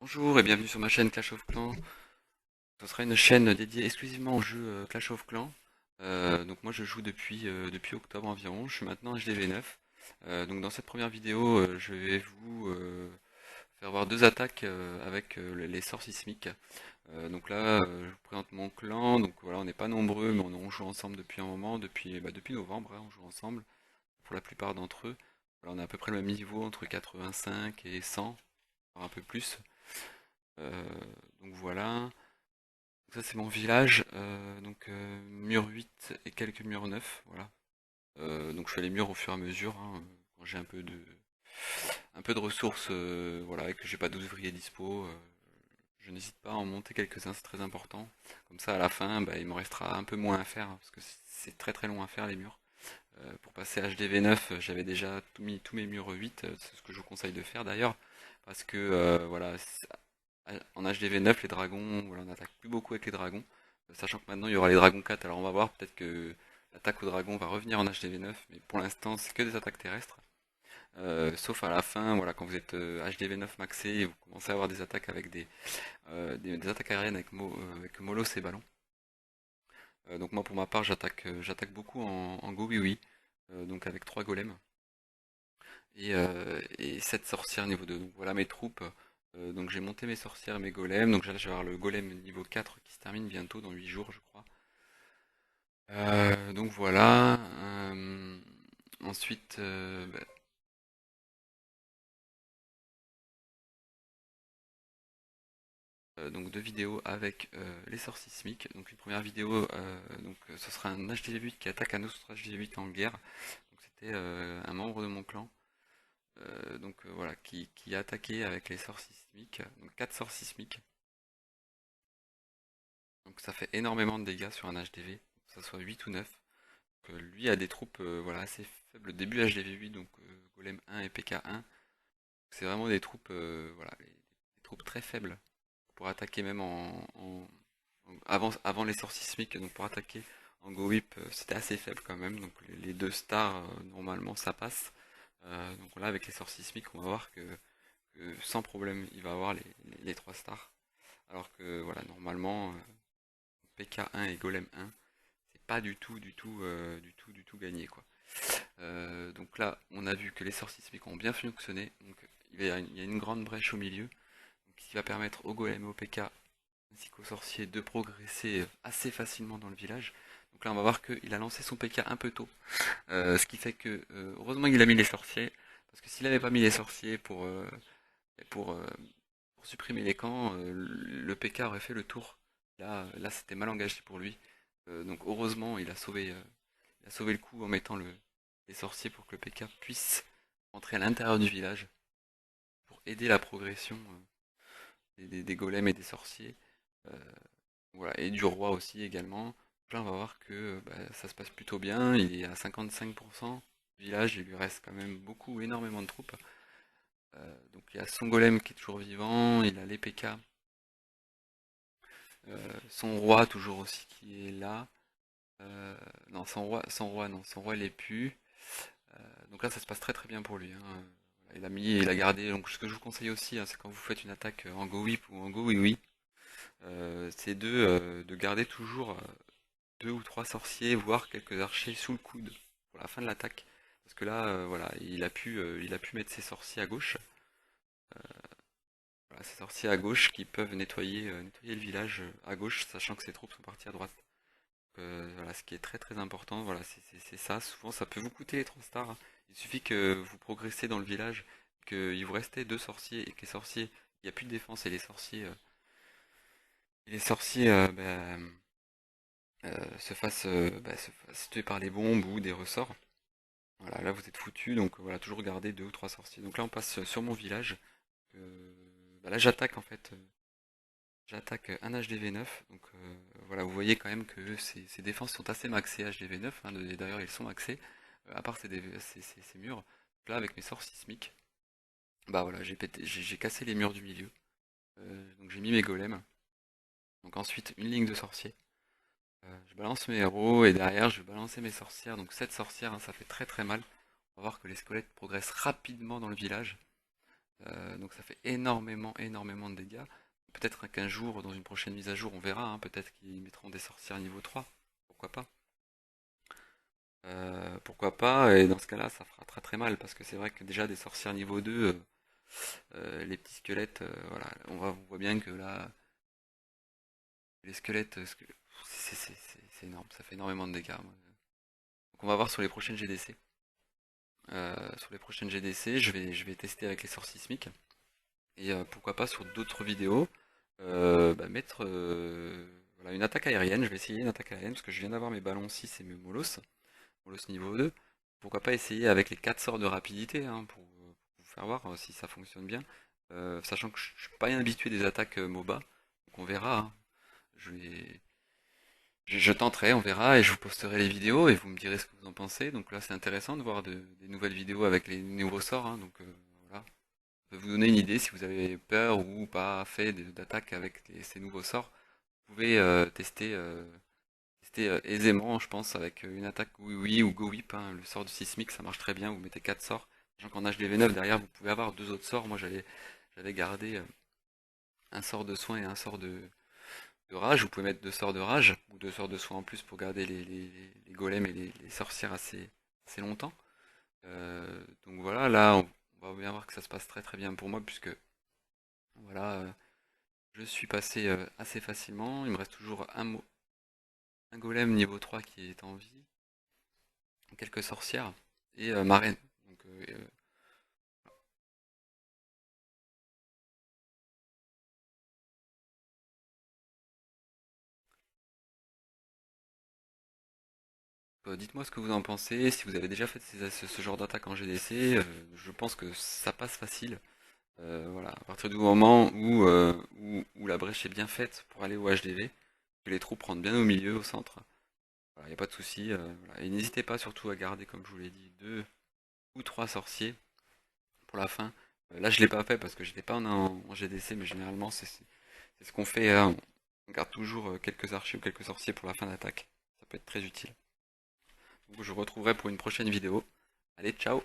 Bonjour et bienvenue sur ma chaîne Clash of Clans. Ce sera une chaîne dédiée exclusivement au jeu Clash of Clans. Donc moi je joue depuis octobre environ, je suis maintenant HDV9. Donc dans cette première vidéo, je vais vous faire voir deux attaques avec les sorts sismiques. Donc là, je vous présente mon clan. Donc voilà, on n'est pas nombreux, mais on joue ensemble depuis un moment, depuis novembre, hein, on joue ensemble pour la plupart d'entre eux. Voilà, on est à peu près le même niveau, entre 85 et 100, voire un peu plus. Euh, donc voilà. Ça c'est mon village, mur 8 et quelques murs 9, voilà. Donc je fais les murs au fur et à mesure, hein, quand j'ai un peu de ressources, voilà, et que j'ai pas d'ouvriers dispo, je n'hésite pas à en monter quelques-uns, c'est très important. Comme ça à la fin, bah, il me restera un peu moins à faire, parce que c'est très très long à faire les murs. Pour passer HDV9, j'avais déjà tout mis tous mes murs 8, c'est ce que je vous conseille de faire d'ailleurs, parce que voilà, en HDV9, les dragons, voilà, on n'attaque plus beaucoup avec les dragons. Sachant que maintenant il y aura les dragons 4, alors on va voir, peut-être que l'attaque aux dragons va revenir en HDV9, mais pour l'instant c'est que des attaques terrestres. Sauf à la fin, voilà, quand vous êtes HDV9 maxé et vous commencez à avoir des attaques avec des attaques aériennes avec Molos et ballons. Donc moi pour ma part j'attaque beaucoup en Go Oui Oui, donc avec 3 golems et 7 sorcières niveau 2. Donc voilà mes troupes. Donc j'ai monté mes sorcières et mes golems. Donc là, je vais avoir le golem niveau 4 qui se termine bientôt dans 8 jours, je crois. Donc voilà. Ensuite, donc deux vidéos avec les sorts sismiques. Donc une première vidéo, ce sera un HDV8 qui attaque un autre HDV8 en guerre. Donc c'était un membre de mon clan. Voilà, qui a attaqué avec les sorts sismiques. Donc 4 sorts sismiques. Donc ça fait énormément de dégâts sur un HDV, que ce soit 8 ou 9. Lui a des troupes voilà, assez faibles début HDV8, donc Golem 1 et PK1. C'est vraiment des troupes, voilà, des troupes très faibles pour attaquer même avant les sorts sismiques. Donc pour attaquer en Go Whip, c'était assez faible quand même. Donc les deux stars, normalement, ça passe. Donc là, avec les sorts sismiques, on va voir que sans problème, il va avoir les trois stars. Alors que voilà, normalement, PK1 et Golem 1, c'est pas du tout gagné quoi. Donc là, on a vu que les sorts sismiques ont bien fonctionné. Donc il y a une grande brèche au milieu, donc, qui va permettre aux golems et aux PK ainsi qu'aux sorciers de progresser assez facilement dans le village. Donc là, on va voir qu'il a lancé son PK un peu tôt, ce qui fait que heureusement il a mis les sorciers, parce que s'il n'avait pas mis les sorciers pour, euh, pour supprimer les camps, le PK aurait fait le tour. Là c'était mal engagé pour lui. Donc heureusement, il a sauvé le coup en mettant les sorciers pour que le PK puisse entrer à l'intérieur du village pour aider la progression des golems et des sorciers. Euh, voilà, et du roi aussi également. Donc là, on va voir que bah, ça se passe plutôt bien. Il est à 55%. Le village, il lui reste quand même énormément de troupes. Donc il y a son golem qui est toujours vivant. Il a les PK. Son roi toujours aussi qui est là. Non, son roi il est plus. Donc là, ça se passe très très bien pour lui, hein. Il a gardé. Donc ce que je vous conseille aussi, hein, c'est quand vous faites une attaque en Go Whip ou en Go Oui Oui, c'est de garder toujours deux ou trois sorciers, voire quelques archers sous le coude pour la fin de l'attaque. Parce que là, voilà, il a pu mettre ses sorciers à gauche. Voilà, ses sorciers à gauche qui peuvent nettoyer le village à gauche, sachant que ses troupes sont parties à droite. Voilà, ce qui est très très important, voilà, c'est ça. Souvent, ça peut vous coûter les 3 stars, hein. Il suffit que vous progressez dans le village, qu'il vous restait deux sorciers et que les sorciers, il n'y a plus de défense et se fassent tuer par les bombes ou des ressorts. Voilà, là vous êtes foutu, donc voilà, toujours garder deux ou trois sorciers. Donc là on passe sur mon village. Là j'attaque en fait. J'attaque un HDV9, donc voilà, vous voyez quand même que ces défenses sont assez maxées HDV9, hein, d'ailleurs ils sont maxés, à part ces murs. Donc là avec mes sorts sismiques, bah voilà, j'ai cassé les murs du milieu, donc j'ai mis mes golems, donc ensuite une ligne de sorciers, je balance mes héros et derrière je vais balancer mes sorcières, donc 7 sorcières, hein, ça fait très très mal. On va voir que les squelettes progressent rapidement dans le village. Donc ça fait énormément de dégâts. Peut-être qu'un jour, dans une prochaine mise à jour, on verra, hein, peut-être qu'ils mettront des sorcières niveau 3. Pourquoi pas? Pourquoi pas, et dans ce cas-là, ça fera très très mal, parce que c'est vrai que déjà des sorcières niveau 2, les petits squelettes, voilà, on voit bien que là, les squelettes, c'est énorme, ça fait énormément de dégâts. Donc on va voir sur les prochaines GDC. Sur les prochaines GDC, je vais tester avec les sorts sismiques. Et pourquoi pas sur d'autres vidéos, mettre voilà, une attaque aérienne. Je vais essayer une attaque aérienne parce que je viens d'avoir mes ballons 6 et mes molos niveau 2. Pourquoi pas essayer avec les 4 sorts de rapidité, hein, pour vous faire voir si ça fonctionne bien. Sachant que je suis pas bien habitué des attaques MOBA, donc on verra, hein. Je vais, je tenterai, on verra, et je vous posterai les vidéos et vous me direz ce que vous en pensez. Donc là, c'est intéressant de voir des nouvelles vidéos avec les nouveaux sorts, hein, donc voilà. Ça peut vous donner une idée si vous avez peur ou pas fait d'attaque avec ces nouveaux sorts. Vous pouvez tester aisément, je pense, avec une attaque oui oui ou Go Whip, hein. Le sort de sismique, ça marche très bien. Vous mettez 4 sorts. Sachant qu'en HDV9 derrière, vous pouvez avoir deux autres sorts. Moi, j'avais gardé un sort de soin et un sort de rage. Vous pouvez mettre deux sorts de rage ou deux sorts de soin en plus pour garder les golems et les sorcières assez longtemps. Donc voilà, là, on va bien voir que ça se passe très très bien pour moi puisque voilà, je suis passé assez facilement. Il me reste toujours un golem niveau 3 qui est en vie, quelques sorcières et ma reine. Donc, dites-moi ce que vous en pensez, si vous avez déjà fait ce genre d'attaque en GDC. Je pense que ça passe facile. Voilà, à partir du moment où la brèche est bien faite pour aller au HDV, que les troupes rentrent bien au milieu, au centre, il n'y a pas de souci. Voilà. Et n'hésitez pas surtout à garder, comme je vous l'ai dit, deux ou trois sorciers pour la fin. Là, je l'ai pas fait parce que j'étais pas en GDC, mais généralement, c'est ce qu'on fait, hein. On garde toujours quelques archers ou quelques sorciers pour la fin d'attaque. Ça peut être très utile. Donc, je vous retrouverai pour une prochaine vidéo. Allez, ciao!